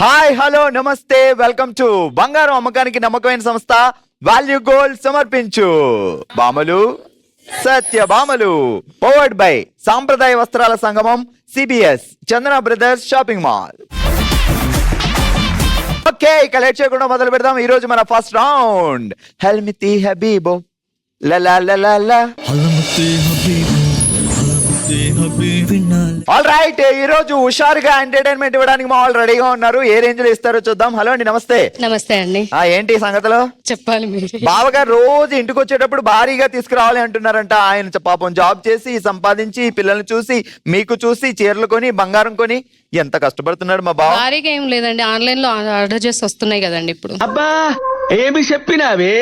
Hi hello నమస్తే welcome to బంగారం అమ్మకానికి నమ్మకమైన సంస్థ వాల్యూ గోల్డ్ సమర్పించు బామలు సత్య బామలు పవర్డ్ బై సాంప్రదాయ వస్త్రాల సంగమం సిబిఎస్ చందన బ్రదర్స్ షాపింగ్ మాల్. ఓకే, ఇక లేట్ చేయకుండా మొదలు పెడదాం. ఈ రోజు మన ఫస్ట్ రౌండ్ హెల్మితి హబీబో లలా లలా. ఆల్ రైట్, ఈ రోజు హుషారుగా ఎంటర్టైన్మెంట్ ఇవ్వడానికి మా వాళ్ళు రెడీగా ఉన్నారు. ఏ రేంజ్ లో ఇస్తారో చూద్దాం. హలో అండి, నమస్తే. నమస్తే అండి. ఏంటి సంగతులు చెప్పాలి మీరు. బావగారు రోజు ఇంటికి వచ్చేటప్పుడు భారీగా తీసుకురావాలి అంటున్నారంట. ఆయన పాపం జాబ్ చేసి సంపాదించి పిల్లల్ని చూసి మీకు చూసి చీరలు కొని బంగారం కొని ఎంత కష్టపడుతున్నాడు మా బావ. భారీగా ఏం లేదండి, ఆన్లైన్ లో ఆర్డర్ చేసి వస్తున్నాయి కదండి ఇప్పుడు. అబ్బా ఏమి చెప్పినావే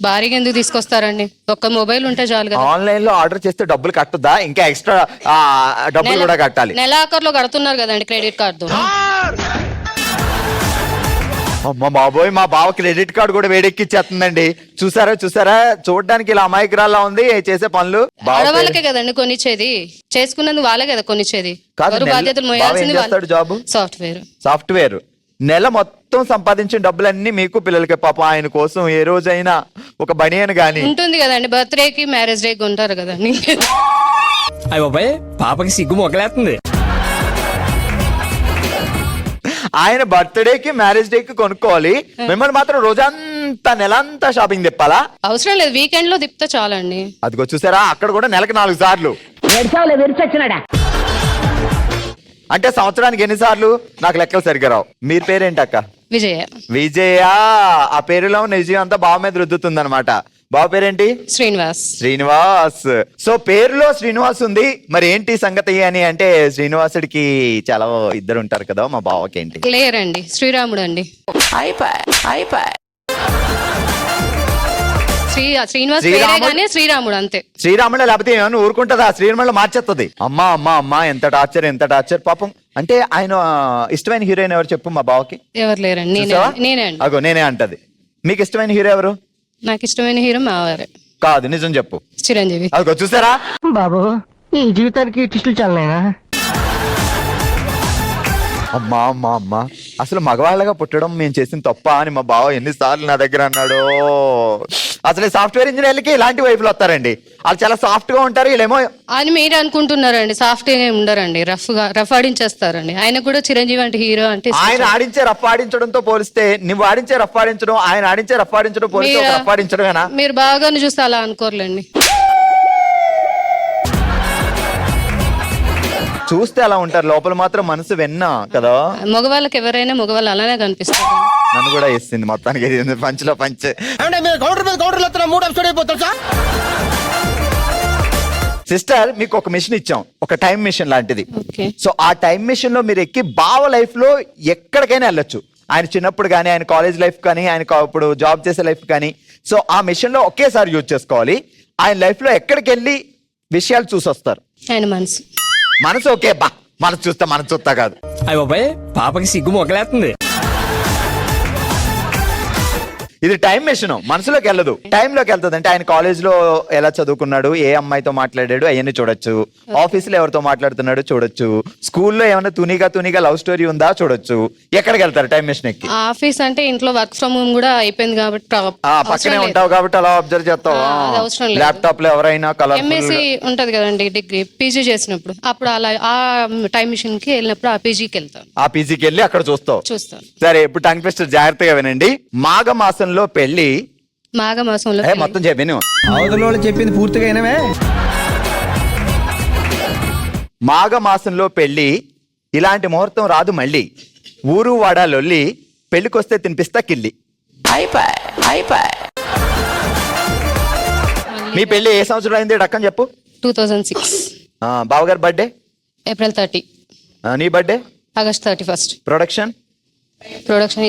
భారీగా ఎందుకు తీసుకొస్తారండి? ఒక్క మొబైల్ ఉంటే చాలు కదా. ఆన్లైన్ లో ఆర్డర్ చేస్తే డబ్బులు కట్టదా? ఇంకా ఎక్స్ట్రా డబ్బులు కూడా కట్టాలి. నెలాఖరులో కడుతున్నారు కదండి క్రెడిట్ కార్డు. అమ్మ బాబోయ్, మా బావ క్రెడిట్ కార్డు కూడా వేడెక్కిచ్చేస్తుందండి. చూసారా చూడడానికి ఇలా అమాయకురాల్లా ఉంది చేసే పనులు. ఆడవాళ్ళకే కదండి కొనిచ్చేది, చేసుకున్నందుకు వాళ్ళే కదా కొనిచ్చేది. బాధ్యతలు మోయాల్సింది జాబ్ సాఫ్ట్వేర్. నెల మొత్తం సంపాదించిన డబ్బులన్నీ మీకు పిల్లలకి. పాపం ఆయన కోసం ఏ రోజైనా ఒక బనియన్ గానీ ఉంటుంది కదండి. బర్త్డేకి మ్యారేజ్ డే కొంటారు కదండి. అయ్య బాబాయ్, పాపకి సిగ్గు మొగలేస్తుంది. ఆయన బర్త్డేకి మ్యారేజ్ డేకి కొనుక్కోవాలి, మిమ్మల్ని మాత్రం రోజంతా నెలంతా షాపింగ్ తిప్పాలా? అవసరం లేదు, వీకెండ్ లో తిప్పితే చాలండి. అదిగో చూసారా, అక్కడ కూడా నెలకు 4 సార్లు. అంటే సంవత్సరానికి ఎన్నిసార్లు? నాకు లెక్కలు సరిగ్గా రావు. మీరు పేరేంటి అక్క? విజయ. ఆ పేరులో నిజం అంతా బావ మీద రుద్దుతుంది అనమాట. బావ పేరేంటి? శ్రీనివాస్. సో పేరులో శ్రీనివాస్ ఉంది, మరి ఏంటి సంగతి అని అంటే శ్రీనివాసుడికి చాలా ఇద్దరు ఉంటారు కదా, మా బావకి ఏంటి? లేరండి, శ్రీరాముడు అండి. శ్రీరాముడు అంతే. శ్రీరాముడు లేకపోతే ఏమన్నా ఊరుకుంటుందా? శ్రీరాముడు మార్చేస్తుంది. అమ్మా ఎంత టార్చర్ పాపం. అంటే ఆయన ఇష్టమైన హీరోయిన్ ఎవరు చెప్పు మా బావకి? ఎవరు లేరండి, అగో నేనే అంటది. మీకు ఇష్టమైన హీరో ఎవరు? నాకు ఇష్టమైన హీరో మావారే. కాదు, నిజం చెప్పు. చిరంజీవి. అదిగో చూసారా బాబు, ఈ జీవితానికి టిస్టులు చాలనైనా. అమ్మా అసలు మగవాళ్ళగా పుట్టడం మేము చేసిన తప్ప అని మా బావ ఎన్నిసార్లు నా దగ్గర అన్నాడు. అసలు సాఫ్ట్వేర్ ఇంజనీర్లకి ఇలాంటి వైపులు వస్తారండి. వాళ్ళు చాలా సాఫ్ట్ గా ఉంటారు, వీళ్ళేమో అని మీరు అనుకుంటున్నారండి. సాఫ్ట్ గా ఉండరండి, రఫ్ ఆడించేస్తారండి. ఆయన కూడా చిరంజీవి అంటే హీరో అంటే. ఆయన ఆడించే రఫ్ ఆడించడంతో పోలిస్తే నువ్వు ఆడించే రఫ్ ఆడించడం, ఆయన ఆడించే రఫ్ ఆడించడం పోలిస్తే రఫ్ ఆడించడమేనా? మీరు బాగానే చూస్తే అలా అనుకోర్లేండి. చూస్తే అలా ఉంటారు, లోపల మాత్రం మనసు వెన్న కదా. మగవాళ్ళకి ఎవరైనా మగవాళ్ళు అలానే కనిపిస్తారు. నన్ను కూడా వేస్తుంది మొత్తానికి పంచులో పంచ్. సిస్టర్, మీకు ఒక మిషన్ ఇచ్చాం, ఒక టైం మిషన్ లాంటిది. సో ఆ టైం మిషన్ లో మీరు ఎక్కి బావ లైఫ్ లో ఎక్కడికైనా వెళ్ళొచ్చు. ఆయన చిన్నప్పుడు కానీ, ఆయన కాలేజ్ లైఫ్ కానీ, ఆయన ఇప్పుడు జాబ్ చేసే లైఫ్ కానీ. సో ఆ మిషన్ లో ఒకేసారి యూజ్ చేసుకోవాలి. ఆయన లైఫ్ లో ఎక్కడికి వెళ్ళి విషయాలు చూసి వస్తారు. ఆయన మనసు ఓకే బా, మనసు చూస్తా కాదు. అయ్య బాబాయ్, పాపకి సిగ్గు మొగలేస్తుంది. ఇది టైం మెషిన్, మనసులోకి వెళ్ళదు, టైంలోకి వెళ్తుంది. అంటే ఆయన కాలేజ్ లో ఎలా చదువుకున్నాడు, ఏ అమ్మాయితో మాట్లాడాడు అవన్నీ చూడొచ్చు. ఆఫీస్ లో ఎవరితో మాట్లాడుతున్నాడు చూడొచ్చు. స్కూల్లో ఏమైనా తునిగా లవ్ స్టోరీ ఉందా చూడొచ్చు. ఎక్కడికి వెళ్తారు టైం మెషిన్ ఎక్కి? ఆఫీస్ అంటే ఇంట్లో వర్క్ ఫ్రమ్ హోమ్ కూడా అయిపోయింది కాబట్టి పక్కనే ఉంటావు కాబట్టి అలా అబ్జర్వ్ చేస్తావు. ల్యాప్టాప్ లో ఎవరైనా కలర్ ఎంఎస్సి ఉంటది కదండి, డిగ్రీ పీజీ చేసినప్పుడు అప్పుడు అలా ఆ టైం మిషన్ కి వెళ్ళినప్పుడు ఆ పీజీకి వెళ్తాను. ఆ పీజీకి వెళ్ళి అక్కడ చూస్తాను. సరే, ఇప్పుడు టంగ్ ట్విస్టర్ జాగ్రత్తగా వినండి. మాఘమాసంలో పెళ్లి. మాఘమాసంలో మొత్తం చెప్పాను, అవతల చెప్పింది పూర్తిగా అయినవే. మాఘమాసంలో పెళ్లి, ఇలాంటి ముహూర్తం రాదు మళ్ళీ. ఊరు వాడా లొల్లి, పెళ్లికొస్తే తినిపిస్తా కిల్లి. మీ పెళ్లి ఏ సంవత్సరం అయింది డక్కని చెప్పు? 2006. బావగారు బర్త్డే April 30. నీ బర్త్డే August 31. ప్రొడక్షన్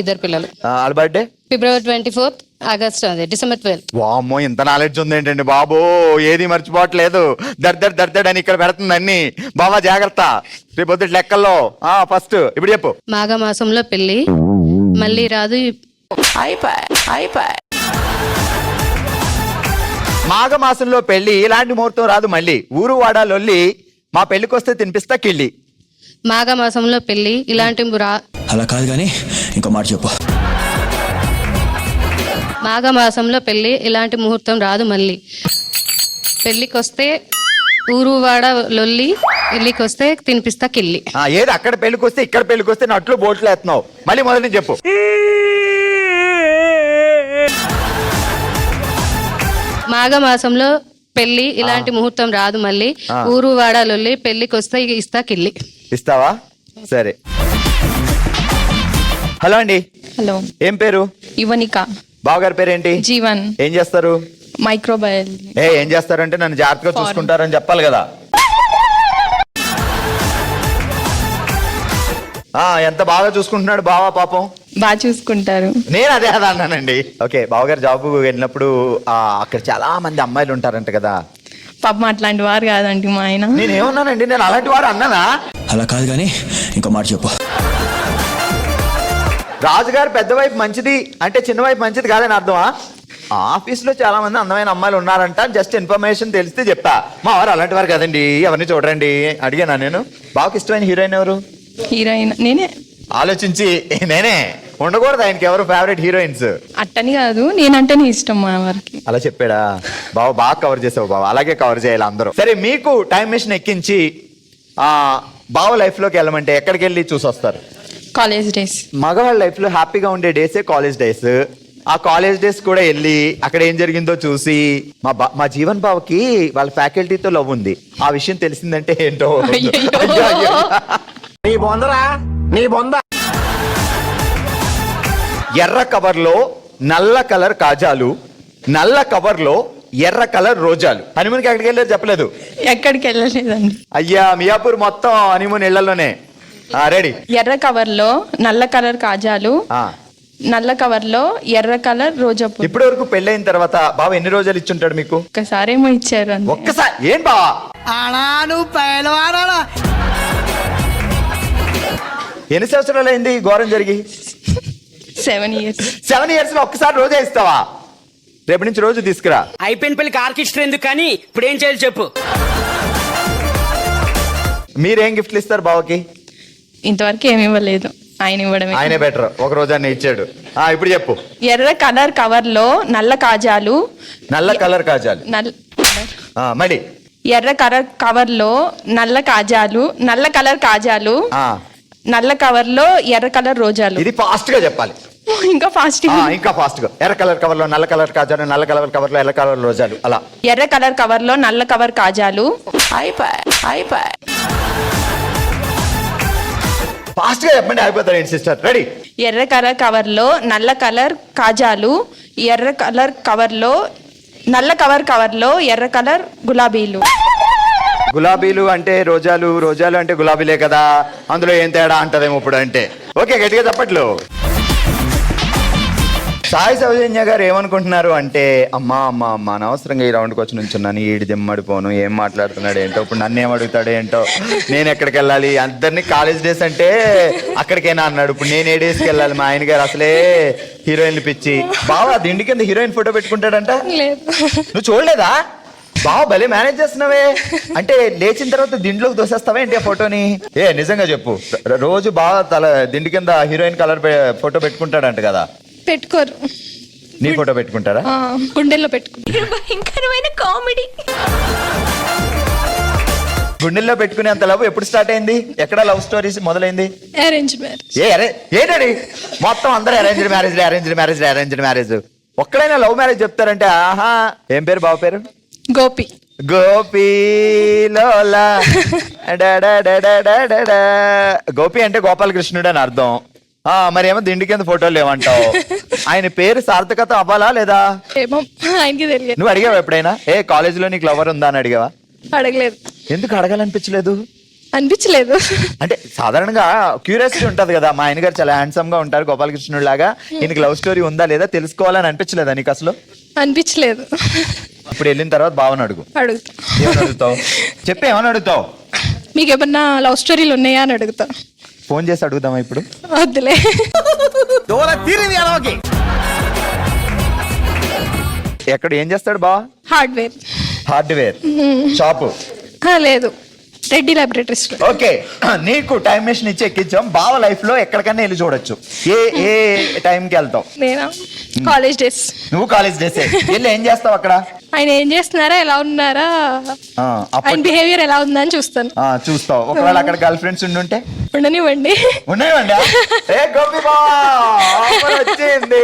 ఇద్దరు పిల్లలు. వాళ్ళ birthday February 24th, December 12th. వామ్మో, ఇంత నాలెడ్జ్ ఉంది ఏంటండి బాబు, ఏది మర్చిపోవట్లేదు. దర్దర్ అని ఇక్కడ పెడుతుంది అన్ని. బాబా జాగ్రత్త, రేపు పొద్దుట లెక్కల్లో. ఫస్ట్ ఇప్పుడు చెప్పు. మాఘమాసంలో పెళ్లి మళ్ళీ రాదు. మాఘమాసంలో పెళ్లి, ఇలాంటి ముహూర్తం రాదు మళ్ళీ. ఊరు వాడా లొల్లి, మా పెళ్లికి వస్తే తినిపిస్తా కిళ్ళి. మాఘమాసంలో పెళ్లి ఇలాంటి అలా కాదు కానీ ఇంకో మాట చెప్పు. మాఘమాసంలో పెళ్లి ఇలాంటి ముహూర్తం రాదు మళ్ళీ. పెళ్లికి వస్తే ఊరువాడ లొల్లి, పెళ్లికి వస్తే తినిపిస్తా కిల్లి. ఏది అక్కడ పెళ్లికి వస్తే ఇక్కడ పెళ్లికి వస్తే నట్లు బోట్లు వేస్తున్నావు. మళ్ళీ మొదలు నుంచి చెప్పు. మాఘమాసంలో పెళ్లి ఇలాంటి ముహూర్తం రాదు మళ్ళీ. ఊరు వాడ లొల్లి, పెళ్లికి వస్తే ఇస్తా కిల్లి. ఇస్తావా? సరే. హలో అండి. హలో, ఏం పేరు? యువనిక. బావగారి పేరేంటి? జీవన్. ఏం చేస్తారు? మైక్రోబయాలజీ. ఏం చేస్తారంటే నన్ను జాగ్రత్తగా చూసుకుంటారని చెప్పాలి కదా. ఎంత బాగా చూసుకుంటున్నాడు బావా పాపం. బాగా చూసుకుంటారు. నేను అదే అన్నానండి. ఓకే, బావగారు జాబ్ వెళ్ళినప్పుడు అక్కడ చాలా మంది అమ్మాయిలు ఉంటారంట కదా. పాపం అట్లాంటి వారు కాదండి మా ఆయన. నేనేమన్నానండి? నేను అలాంటి వారు అన్నానా? అలా కాదు కానీ ఇంకో మాట చెప్పు. రాజుగారు పెద్ద వైపు మంచిది అంటే చిన్న వైపు మంచిది కాదని అర్థమా? ఆఫీస్ లో చాలా మంది అందమైన అమ్మాయిలు ఉన్నారంట. జస్ట్ ఇన్ఫర్మేషన్ తెలిస్తే చెప్పా. మా వారు అలాంటి వారు కదండి, ఎవరిని చూడండి అడిగానా నేను. బావకి ఇష్టమైన హీరోయిన్ ఎవరు? హీరోయిన్ నేనే. ఆలోచించి నేనే ఉండకూడదు ఆయనకి ఎవరు ఫేవరెట్ హీరోయిన్స్? అట్టని కాదు, నేనంటేనే ఇష్టం మా వారికి. అలా చెప్పాడా? బాగా కవర్ చేసావు బావ. అలాగే కవర్ చేయాలి అందరూ. సరే, మీకు టైం మెషిన్ ఎక్కించి బావ లైఫ్ లోకి వెళ్ళమంటే ఎక్కడికి వెళ్ళి చూసి వస్తారు? College days. మగవాళ్ళ లైఫ్ లో హ్యాపీగా ఉండే డేసే కాలేజ్ డేస్. ఆ కాలేజ్ డేస్ కూడా వెళ్ళి అక్కడ ఏం జరిగిందో చూసి మా జీవన్ బావకి వాళ్ళ ఫ్యాకల్టీతో లవ్ ఉంది, ఆ విషయం తెలిసిందంటే ఏంటో. నీ బొందరా, నీ బొంద. ఎర్ర కవర్ లో నల్ల కలర్ కాజాలు, నల్ల కవర్ లో ఎర్ర కలర్ రోజాలు. హనీమూన్కి ఎక్కడికి వెళ్ళారు చెప్పలేదు? ఎక్కడికి వెళ్ళలేదండి. అయ్యా, మియాపూర్ మొత్తం హనీమూన్ ఇళ్లలోనే. రెడీ. ఎర్ర కవర్ లో నల్ల కలర్ కాజాలు, నల్ల కవర్ లో ఎర్ర కలర్ రోజా పువ్వు. ఇప్పటి వరకు పెళ్ళైన తర్వాత బావ ఎన్ని రోజాలు ఇచ్చుంటాడు మీకు? ఒక్కసారేమో ఇచ్చారు. ఒక్కసారి. ఏం బావా ఎన్ని సంవత్సరాలు అయింది ఘోరం జరిగి? 7 years. 7 years లో ఒక్కసారి రోజే ఇస్తావా? రేపు నుంచి రోజు తీసుకురా. అయిపోయిన పెళ్లి ఆర్కెస్ట్రా ఎందుకు కానీ ఇప్పుడు ఏం చేయాలి చెప్పు. మీరేం గిఫ్ట్లు ఇస్తారు బావకి? ఇంతవరకు ఏమి ఇవ్వలేదు, ఆయన ఇవ్వడమే. ఆయనే బెటర్, ఒక రోజాన్ని ఇచ్చాడు. ఇప్పుడు చెప్పు. ఎర్ర కలర్ కవర్ లో నల్ల కాజాలు, నల్ల కలర్ కాజాలు. మళ్ళీ. ఎర్ర కలర్ కవర్ లో నల్ల కాజాలు, నల్ల కలర్ కాజాలు, నల్ల కవర్ లో ఎర్ర కలర్ రోజాలు. ఇది ఫాస్ట్ గా చెప్పాలి. ఇంకా ఫాస్ట్ ఇంకా ఫాస్ట్ గా. ఎర్ర కలర్ కవర్ లో నల్ల కలర్ కాజాలు, నల్ల కలర్ కవర్ లో ఎర్ర కలర్ రోజాలు. అలా. ఎర్ర కలర్ కవర్ లో నల్ల కవర్ కాజాలు. ఫాస్ట్ గా చెప్పండి, అయిపోతారు సిస్టర్. రెడీ. ఎర్ర కలర్ కవర్ లో నల్ల కలర్ కాజాలు, ఎర్ర కలర్ కవర్ లో నల్ల కవర్ లో ఎర్ర కలర్ గులాబీలు. గులాబీలు అంటే రోజాలు, రోజాలు అంటే గులాబీలే కదా, అందులో ఏం తేడా అంటదేమో ఇప్పుడు అంటే. ఓకే, గట్టిగా చెప్పట్లు. సాయి సౌజన్య గారు ఏమనుకుంటున్నారు అంటే, అమ్మా అనవసరంగా ఈ రౌండ్కి వచ్చి నుంచున్నాను, ఈడి దిమ్మడిపోను, ఏం మాట్లాడుతున్నాడు ఏంటో, ఇప్పుడు నన్ను ఏం అడుగుతాడు ఏంటో, నేను ఎక్కడికి వెళ్ళాలి, అందరినీ కాలేజ్ డేస్ అంటే అక్కడికైనా అన్నాడు, ఇప్పుడు నేను ఏ డేస్కి వెళ్ళాలి? మా ఆయన గారు అసలే హీరోయిన్లు పిచ్చి. బావా దిండి కింద హీరోయిన్ ఫోటో పెట్టుకుంటాడంట. నువ్వు చూడలేదా? బావ భలే మేనేజ్ చేస్తున్నావే. అంటే లేచిన తర్వాత దిండ్లోకి దోసేస్తావా ఏంటి ఆ ఫోటోని? నిజంగా చెప్పు. రోజు బాగా దిండి కింద హీరోయిన్ కలర్ ఫోటో పెట్టుకుంటాడంట కదా? పెట్టుకోరు. నీ ఫోటో పెట్టుకుంటారా? గుండెల్లో పెట్టుకుంటారు. భయంకరమైన కామెడీ. గుండెల్లో పెట్టుకునే అంత లవ్ ఎప్పుడు స్టార్ట్ అయింది? ఎక్కడ లవ్ స్టోరీస్ మొదలైంది? Arrange marriage. ఏంటండి మొత్తం అందరూ అరేంజ్డ్ మ్యారేజ్. ఒక్కడైనా లవ్ మ్యారేజ్ చెప్తారంటే ఆహా. ఏం పేరు బావ పేరు? గోపి. గోపీలోలా. గోపి అంటే గోపాలకృష్ణుడు అని అర్థం. మరి ఏమో దిండి కింద ఫోటోలు లేవంటావు. ఆయన పేరు సార్థకత అవ్వాలా లేదా? ఏమో ఆయనకి తెలియదు. నువ్వు అడిగావా ఎప్పుడైనా? కాలేజీలో నీకు లవర్ ఉందా అని అడిగావా? అడగలేదు. ఎందుకు అడగాలనిపించలేదు? అనిపించలేదు. అంటే సాధారణంగా క్యూరియాసిటీ ఉంటది కదా. మా ఆయన గారు చాలా హ్యాండ్సమ్ గా ఉంటారు, గోపాలకృష్ణుడు లాగా. ఈయనకి లవ్ స్టోరీ ఉందా లేదా తెలుసుకోవాలని అనిపించలేదా నీకు అసలు? అనిపించలేదు. ఇప్పుడు వెళ్ళిన తర్వాత బావని అడుగుతా. ఏమని అడుగుతావు? చెప్పి ఏమని అడుగుతావు? మీకు ఏమన్నా లవ్ స్టోరీలు ఉన్నాయా అని అడుగుతా. ఫోన్ చేసి అడుగుదామా ఇప్పుడు? వద్దులే. ఎక్కడ ఏం చేస్తాడు బావ? Hardware shop? లేదు, రెడ్డి లాబొరేటరీస్. ఓకే, నీకు టైం మెషిన్ ఇచ్చి ఎక్కించాం. బావ లైఫ్ లో ఎక్కడికన్నా వెళ్ళి చూడొచ్చు. ఏ టైంకి వెళ్తావు? నేను కాలేజ్ డేస్. నువ్వు కాలేజ్ డేసే వెళ్ళి ఏం చేస్తావు అక్కడ? ఆయన ఏం చేస్తున్నారా, ఎలా ఉన్నారా, ఆ, ఆయన బిహేవియర్ ఎలా ఉందని చూస్తాను. చూస్తావు. ఒకవేళ అక్కడ గర్ల్ ఫ్రెండ్స్ ఉండుంటే? ఉండనివ్వండి. ఉన్నాయండి. ఏ గోపి బావ, ఆఫర్ వచ్చింది.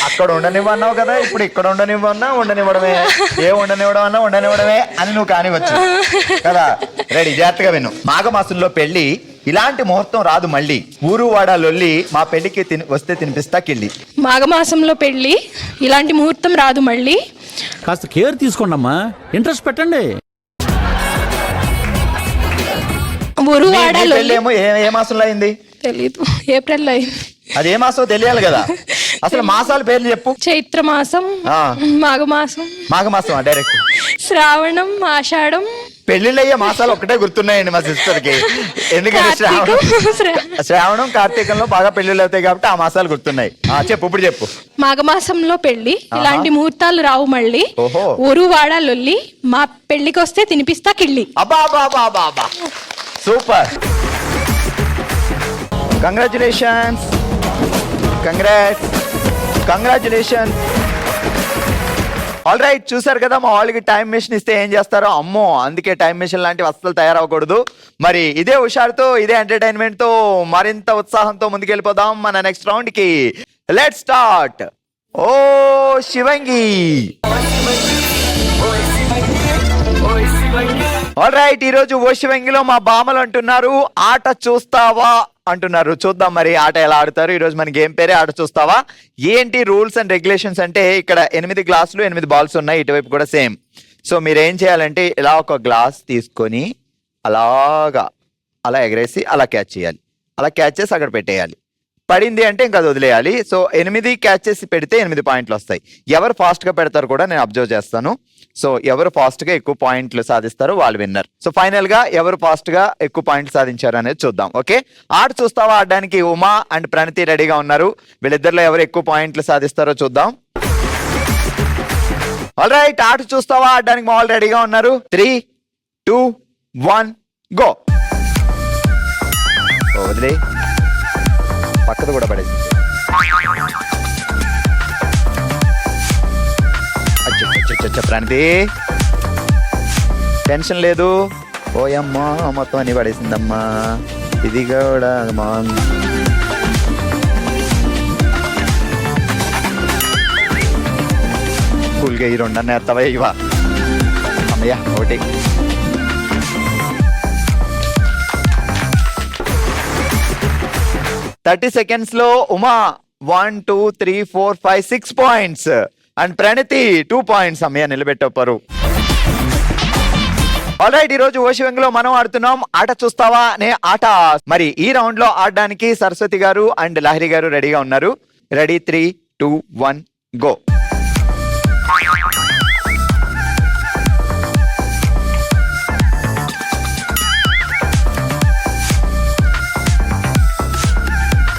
అక్కడ ఉండనివ్వన్నావు కదా, ఇప్పుడు ఇక్కడ ఉండనివ్వన్నా ఉండనివ్వడమే. ఏ ఉండనివ్వడం అన్నా ఉండనివ్వడమే అని నువ్వు కానివచ్చు కదా. రెడీ, జాగ్రత్తగా విను. మాఘమాసంలో పెళ్లి, ఇలాంటి ముహూర్తం రాదు మళ్ళీ. ఊరు వాడ లొల్లి, మా పెళ్లికి వస్తే తినిపిస్తా కిళ్ళి. మాఘమాసంలో పెళ్లి, ఇలాంటి ముహూర్తం రాదు మళ్ళీ. కాస్త కేర్ తీసుకోండి అమ్మా, ఇంట్రెస్ట్ పెట్టండి. ఉరువాడ లొల్లి ఏమో ఏ మాసంలో అయింది తెలీదు, ఏప్రిల్ అయింది. అది ఏ మాసం తెలియాలి కదా. అసలు మాసాల పేర్లు చెప్పు. చైత్ర మాసం, మాఘమాసం, మాఘమాసం డైరెక్ట్, శ్రావణం, ఆషాఢం. పెళ్లిళ్ళు అయ్యే మాసాలు ఒకటే గుర్తున్నాయండి మా సిస్టర్ కి. ఎందుకంటే శ్రావణం కార్తీకంలో బాగా పెళ్లిళ్ళు అవుతాయి కాబట్టి ఆ మాసాలు గుర్తున్నాయి. చెప్పు, ఇప్పుడు చెప్పు. మాఘమాసంలో పెళ్లి, ఇలాంటి ముహూర్తాలు రావు మళ్ళీ. ఓహో. ఉరువాడ లొల్లి, మా పెళ్లికి వస్తే తినిపిస్తా కిళ్ళి. అబ్బా అబ్బా అబ్బా అబ్బా అబ్బా, super. Congratulations, congratulations. All right, చూసారు కదా మా వాళ్ళకి టైం మెషిన్ ఇస్తే ఏం చేస్తారో. అమ్మో, అందుకే టైం మెషిన్ లాంటివి అస్సలు తయారవ్వకూడదు. మరి ఇదే హుషారుతో, ఇదే ఎంటర్టైన్మెంట్ తో, మరింత ఉత్సాహంతో ముందుకెళ్ళిపోదాం మన నెక్స్ట్ రౌండ్ కి. Let's start. ఓ శివంగి. ఆల్ రైట్, ఈ రోజు ఓ శివంగిలో మా బామలు అంటున్నారు ఆట చూస్తావా అంటున్నారు. చూద్దాం మరి ఆట ఎలా ఆడతారు. ఈ రోజు మన గేమ్ పేరే ఆట చూస్తావా. ఏంటి రూల్స్ అండ్ రెగ్యులేషన్స్ అంటే, ఇక్కడ 8 గ్లాసులు 8 బాల్స్ ఉన్నాయి, ఇటువైపు కూడా సేమ్. సో మీరు ఏం చేయాలంటే, ఇలా ఒక గ్లాస్ తీసుకొని అలా ఎగరేసి అలా క్యాచ్ చేయాలి. అలా క్యాచ్ చేసి అక్కడ పెట్టేయాలి. పడింది అంటే ఇంకా అది వదిలేయాలి. సో 8 క్యాచ్ చేసి పెడితే 8 పాయింట్లు వస్తాయి. ఎవరు ఫాస్ట్ గా పెడతారు కూడా నేను అబ్జర్వ్ చేస్తాను. సో ఎవరు ఫాస్ట్ గా ఎక్కువ పాయింట్లు సాధిస్తారో వాళ్ళు విన్నర్. సో ఫైనల్ గా ఎవరు ఫాస్ట్ గా ఎక్కువ పాయింట్లు సాధించారు అనేది చూద్దాం. ఓకే, ఆట చూస్తావా ఆడడానికి ఉమా అండ్ ప్రణతి రెడీగా ఉన్నారు. వీళ్ళిద్దరిలో ఎవరు ఎక్కువ పాయింట్లు సాధిస్తారో చూద్దాం. ఆల్ రైట్, ఆట చూస్తావా ఆడడానికి మా వాళ్ళు రెడీగా ఉన్నారు. 3, 2, 1 గో. వదిలే, పక్కది కూడా పడేసి. ప్రణతి, టెన్షన్ లేదు. ఓయమ్మా, మొత్తం అన్ని పడేసిందమ్మా. ఇది కూడా కూల్గా ఈ 2 నేర్తావా ఇవా. అమ్మయ్యా, ఒకటి. థర్టీ సెకండ్స్ లో Uma 1, 2, 3, 4, 5, 6 points and Pranathi 2 points. అమ్మయ్య, నిలబెట్టప్పరు. ఆల్ రైట్, ఈ రోజు ఓషివంగిలో మనం ఆడుతున్నాం ఆట చూస్తావా అనే ఆట. మరి ఈ రౌండ్ లో ఆడడానికి సరస్వతి గారు అండ్ లహరి గారు రెడీగా ఉన్నారు. Ready, 3, 2, 1 go.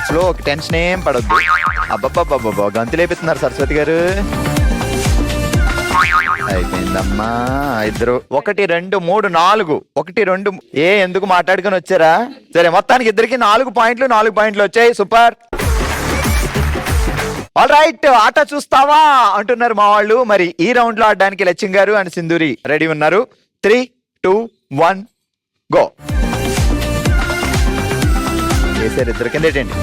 స్లో, టెన్షన్ ఏం పడొద్దు. అబ్బబ్బబ్బబ్బా, గంతులు లేపిస్తున్నారు సరస్వతి గారు. అయిపోయిందమ్మా. ఇద్దరు 1, 2, 3, 4. 1, 2 ఎందుకు మాట్లాడుకొని వచ్చారా? సరే, మొత్తానికి ఇద్దరికి 4 పాయింట్లు 4 పాయింట్లు వచ్చాయి. సూపర్. ఆల్ రైట్, ఆట చూస్తావా అంటున్నారు మా వాళ్ళు. మరి ఈ రౌండ్ లో ఆడడానికి లక్ష్యం గారు అండ్ సింధూరి రెడీ ఉన్నారు. 3, 2, 1 గో. వేసారు ఇద్దరు కిందేటండి.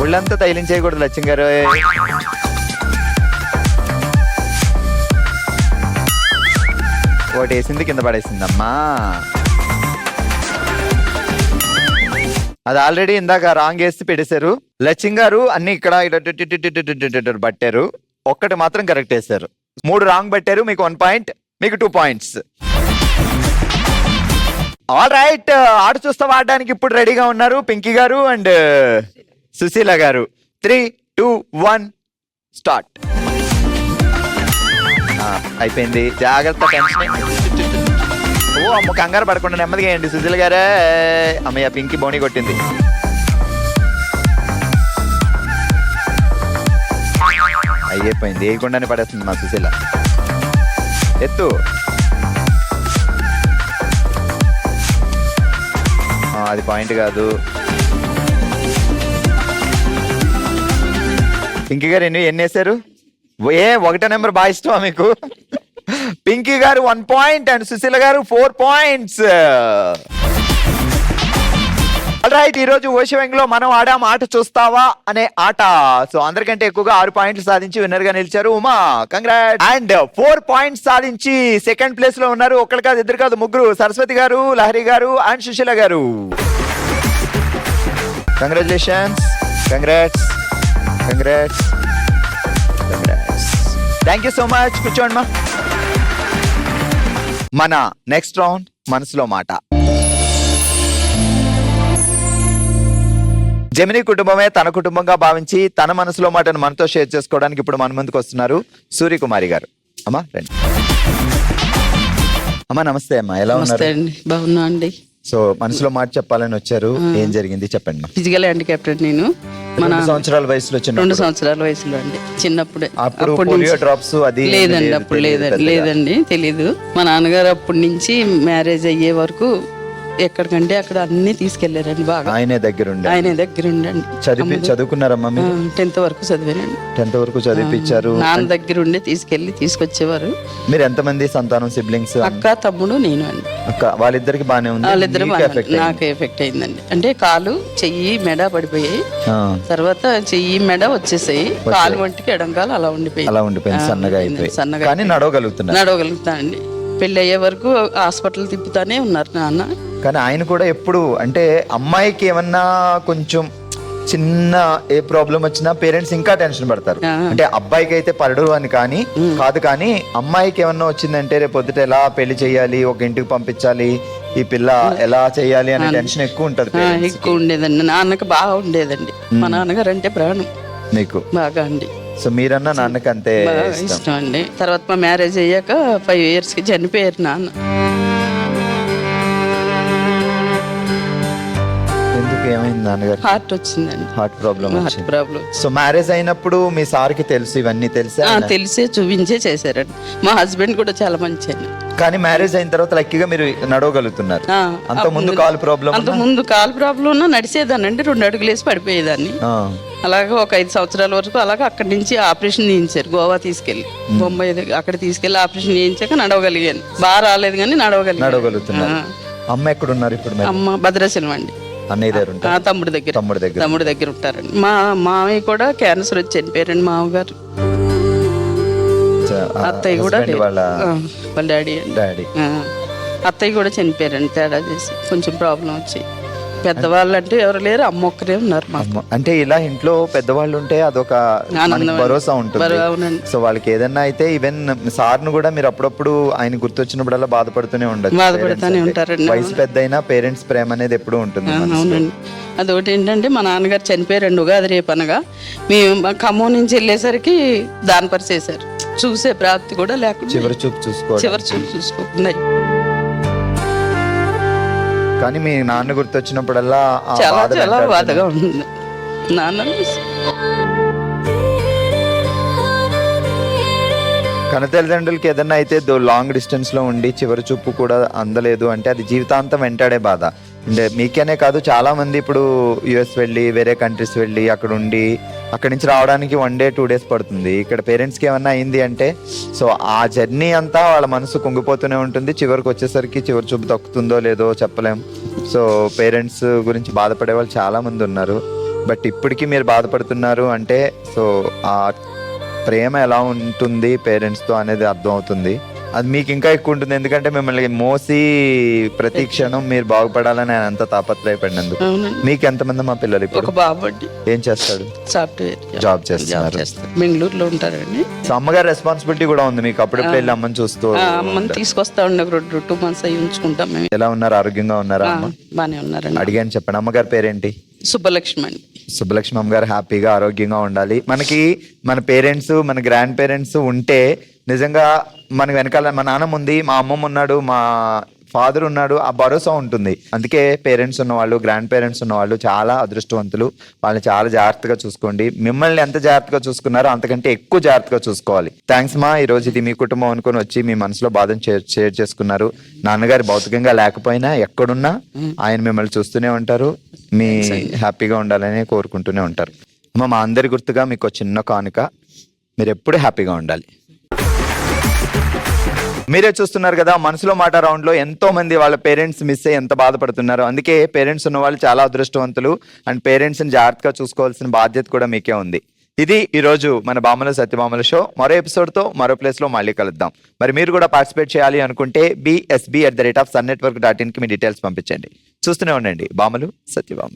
ఒళ్ళంతా తైలం చేయకూడదు లక్ష్యం గారు. ఒకటి వేసింది, కింద పడేసిందమ్మా. అది ఆల్రెడీ ఇందాక రాంగ్ వేసి పెట్టేశారు. లక్ష్యం గారు అన్ని ఇక్కడ పట్టారు, ఒక్కటి మాత్రం కరెక్ట్ వేశారు. 3 రాంగ్ పట్టారు. మీకు 1 పాయింట్, మీకు 2 పాయింట్స్. ఆల్ రైట్, ఆట చూస్తావా ఆడడానికి ఇప్పుడు రెడీగా ఉన్నారు పింకీ గారు అండ్ సుశీల గారు. 3, 2, 1 స్టార్ట్. అయిపోయింది, జాగ్రత్త. టెన్షన్ ఓ అమ్మ, కంగారు పడకుండా నెమ్మదిగా వేయండి సుశీల గారే. అమ్మయ్య, పింకి బోని కొట్టింది. అయిపోయింది, వేయకుండానే పడేస్తుంది మా సుశీల. ఎత్తు. అది పాయింట్ కాదు. పింకీ గారు ఎన్ని వేసారు? ఒకటో నెంబర్ బాగా ఇష్టమా మీకు? పింకీ గారు 1 పాయింట్ అండ్ సుశీల గారు 4 పాయింట్స్. రైట్, ఈ రోజు ఓషివెంగ్లో మనం ఆడాం ఆట చూస్తావా అనే ఆట. సో అందరికంటే ఎక్కువగా 6 పాయింట్లు సాధించి విన్నర్ గా నిలిచారు ఉమా, కంగ్రాట్స్. అండ్ 4 పాయింట్స్ సాధించి సెకండ్ ప్లేస్ లో ఉన్నారు. ఒకళ్ళు కాదు, ఇద్దరు కాదు, ముగ్గురు. సరస్వతి గారు, లహరి గారు అండ్ సుశీల గారు. Congratulations, congrats, congrats, congrats. Thank you so much. కూర్చోండి మా. మన నెక్స్ట్ రౌండ్ మనసులో మాట. జెమిని కుటుంబమే తన కుటుంబంగా భావించి తన మనసులో మాటను మనతో షేర్ చేసుకోవడానికి ఇప్పుడు మన ముందుకు వస్తున్నారు సూర్యకుమారి గారు. అమ్మా రండి. అమ్మా నమస్తే అమ్మా, ఎలా ఉన్నారు? బాగున్నా అండి. సో మనసులో మాట చెప్పాలని వచ్చారు, ఏం జరిగింది చెప్పండి. ఫిజికల్ హ్యాండిక్యాప్టెడ్ నేను. 2 సంవత్సరాల వయసులో 2 సంవత్సరాల వయసులో అండి, చిన్నప్పుడే. అప్పుడు పోలియో డ్రాప్స్ అది లేదండి, అప్పుడు లేదండి, తెలీదు. మా నాన్నగారు అప్పటి నుంచి మ్యారేజ్ అయ్యే వరకు ఎక్కడికంటే అక్కడ అన్ని తీసుకెళ్లారండి. బాగా ఆయనే దగ్గరుండండి. చదువుకున్నారమ్మా మీరు? 10th వరకు చదివానండి. 10th వరకు చదివించారు. నాన్న దగ్గరుండే తీసుకొచ్చేవారు. మీరు ఎంతమంది సంతానం, సిబ్లింగ్స్? అక్క, తమ్ముడు, నేను అండి. అక్క వాళ్ళిద్దరికి బానే ఉంది? వాళ్ళిద్దరు నాకు ఎఫెక్ట్ అయిందండి. అంటే కాలు, చెయ్యి, మెడ పడిపోయాయి. తర్వాత చెయ్యి, మెడ వచ్చేసాయి. కాలు వంటికి ఎడంకాలు అలా ఉండిపోయింది, సన్నగా కానీ నడవగలుగుతానండి. పెళ్ళి అయ్యే వరకు హాస్పిటల్ తిప్పుతానే ఉన్నారు నాన్న. కానీ ఆయన కూడా ఎప్పుడు అంటే అమ్మాయికి ఏమన్నా కొంచెం చిన్న ఏ ప్రాబ్లం వచ్చినా పేరెంట్స్ ఇంకా టెన్షన్ పడతారు. అంటే అబ్బాయికి అయితే పడడు అని కాదు, కానీ అమ్మాయికి ఏమన్నా వచ్చిందంటే రేపు పొద్దుట ఎలా పెళ్లి చేయాలి, ఒక ఇంటికి పంపించాలి, ఈ పిల్ల ఎలా చేయాలి అనే టెన్షన్ ఎక్కువ ఉంటది. ఎక్కువ ఉండేదండి. నాన్నకి బాగా ఉండేదండి. మా నాన్నగారు అంటే ప్రాణం మీకు బాగా అండి. సో మీరన్నా నాన్నకి అంతే ఇష్టం అండి. తర్వాత మా మ్యారేజ్ అయ్యాక 5 years కి చనిపోయారు నాన్న. ఎందుకు, ఏమైంది నాన్నగారు? హార్ట్ వచ్చిందండి. Heart problem. సో మ్యారేజ్ అయినప్పుడు మీ సార్కి తెలుసు, ఇవన్నీ తెలిసే చూపించే చేశారండి. మా హస్బెండ్ కూడా చాలా మంచి ఆయన. కానీ మ్యారేజ్ అయిన తర్వాత లక్కీగా మీరు నడవగలుగుతున్నారు. అంత ముందు కాలు ప్రాబ్లం ఉన్నా నడిచేదానండి. 2 అడుగులు వేసి పడిపోయేదాన్ని. అలాగే ఒక 5 సంవత్సరాల వరకు అలాగే అక్కడి నుంచి ఆపరేషన్ చేయించారు. గోవా తీసుకెళ్లి, బొంబాయి అక్కడ తీసుకెళ్లి ఆపరేషన్ చేయించాక నడవగలిగాను. బాగా రాలేదు కానీ నడవగలుగుతున్నారు. అమ్మ ఎక్కడున్నారు ఇప్పుడు? అమ్మ భద్రాచలం అండి. అన్నయ్య దగ్గర, తమ్ముడి దగ్గర ఉంటారండి. మా మామయ్య కూడా క్యాన్సర్ వచ్చి చనిపోయారండి. మామగారు, అత్తయ్య కూడా, వాళ్ళ డాడీ, అత్తయ్య కూడా చనిపోయారండి. తేడా చేసి కొంచెం ప్రాబ్లం వచ్చి. పెద్దవాళ్ళు అంటే ఎవరు లేరు, అమ్మ ఒక్కరే ఉన్నారు. అంటే ఇలా ఇంట్లో పెద్దవాళ్ళు ఉంటే అదొక భరోసా ఉంటుంది. సో వాళ్ళకి ఏదన్నా అయితే ఈవెన్ సార్ను కూడా మీరు అప్పుడప్పుడు ఆయన గుర్తొచ్చినప్పుడల్లా బాధపడుతూనే ఉంటారండి. వయసు పెద్ద అయినా పేరెంట్స్ ప్రేమ అనేది ఎప్పుడు ఉంటుంది. అవునండి. అదొకటి ఏంటంటే మా నాన్నగారు చనిపోయారండి ఉగాది రేపు అనగా. మేము ఖమ్మం నుంచి వెళ్ళేసరికి దాని పరిచేశారు. చూసే ప్రాప్తి కూడా లేకుండా చివరి చూపు చూసుకోకుండా. కానీ మీ నాన్న గుర్తొచ్చినప్పుడల్లా చాలా బాధగా ఉంటుంది. నాన్న కన్న తల్లిదండ్రులకి ఏదన్నా అయితే లాంగ్ డిస్టెన్స్ లో ఉండి చివరి చూపు కూడా అందలేదు అంటే అది జీవితాంతం వెంటాడే బాధ. అంటే మీకేనే కాదు, చాలా మంది ఇప్పుడు యుఎస్ వెళ్ళి వేరే కంట్రీస్ వెళ్ళి అక్కడ ఉండి అక్కడి నుంచి రావడానికి 1 day 2 days పడుతుంది. ఇక్కడ పేరెంట్స్కి ఏమన్నా అయింది అంటే సో ఆ జర్నీ అంతా వాళ్ళ మనసు కుంగిపోతూనే ఉంటుంది. చివరికి వచ్చేసరికి చివరి చూపు తక్కుతుందో లేదో చెప్పలేం. సో పేరెంట్స్ గురించి బాధపడే వాళ్ళు చాలా మంది ఉన్నారు. బట్ ఇప్పటికీ మీరు బాధపడుతున్నారు అంటే సో ఆ ప్రేమ ఎలా ఉంటుంది పేరెంట్స్తో అనేది అర్థం అవుతుంది. అది మీకు ఇంకా ఎక్కువ ఉంటుంది, ఎందుకంటే మిమ్మల్ని మోసి ప్రతి క్షణం మీరు బాగుపడాలని ఆయన అంత తాపత్రయపడినందుకు. మీకు ఎంతమంది మా పిల్లలు? ఇప్పుడు ఒక బాబు ఏం చేస్తాడు? సాఫ్ట్వేర్ జాబ్ చేస్తున్నారు, బెంగళూరులో ఉంటారండి. సో అమ్మగారు రెస్పాన్సిబిలిటీ కూడా ఉంది మీకు. అప్పుడప్పుడు వెళ్ళి అమ్మని చూస్తూ అమ్మని తీసుకొస్తా ఉండే 2 months అయ్యి ఉంచుకుంటాం మేము. ఎలా ఉన్నారు? ఆరోగ్యంగా ఉన్నారా? బానే ఉన్నారండి. అడిగాను చెప్పండి. అమ్మగారి పేరేంటి? సుబ్బలక్ష్మి అండి. సుబ్బలక్ష్మి అమ్మగారు హ్యాపీగా ఆరోగ్యంగా ఉండాలి. మనకి మన పేరెంట్స్, మన గ్రాండ్ పేరెంట్స్ ఉంటే నిజంగా మనకి వెనకాల మా నాన్నమ్మ ఉంది, మా అమ్మమ్మ ఉన్నాడు, మా ఫాదర్ ఉన్నాడు, ఆ భరోసా ఉంటుంది. అందుకే పేరెంట్స్ ఉన్నవాళ్ళు, గ్రాండ్ పేరెంట్స్ ఉన్నవాళ్ళు చాలా అదృష్టవంతులు. వాళ్ళని చాలా జాగ్రత్తగా చూసుకోండి. మిమ్మల్ని ఎంత జాగ్రత్తగా చూసుకున్నారో అంతకంటే ఎక్కువ జాగ్రత్తగా చూసుకోవాలి. థ్యాంక్స్ మా, ఈ రోజు ఇది మీ కుటుంబం అనుకొని వచ్చి మీ మనసులో బాధను షేర్ చేసుకున్నారు. నాన్నగారు భౌతికంగా లేకపోయినా ఎక్కడున్నా ఆయన మిమ్మల్ని చూస్తూనే ఉంటారు. మీ హ్యాపీగా ఉండాలని కోరుకుంటూనే ఉంటారు. మా అందరి గుర్తుగా మీకు చిన్న కానుక, మీరు ఎప్పుడు హ్యాపీగా ఉండాలి. మీరే చూస్తున్నారు కదా, మనసులో మాట రౌండ్ లో ఎంతో మంది వాళ్ళ పేరెంట్స్ మిస్ అయ్యి ఎంత బాధపడుతున్నారు. అందుకే పేరెంట్స్ ఉన్న వాళ్ళు చాలా అదృష్టవంతులు. అండ్ పేరెంట్స్ ని జాగ్రత్తగా చూసుకోవాల్సిన బాధ్యత కూడా మీకే ఉంది. ఇది ఈ రోజు మన బామ్మల సత్యభామల షో. మరో ఎపిసోడ్ తో మరో ప్లేస్ లో మళ్ళీ కలుద్దాం. మరి మీరు కూడా పార్టిసిపేట్ చేయాలి అనుకుంటే bsb@sunnetwork.in కి మీ డీటెయిల్స్ పంపించండి. చూస్తూనే ఉండండి బామ్మలు సత్యభామ.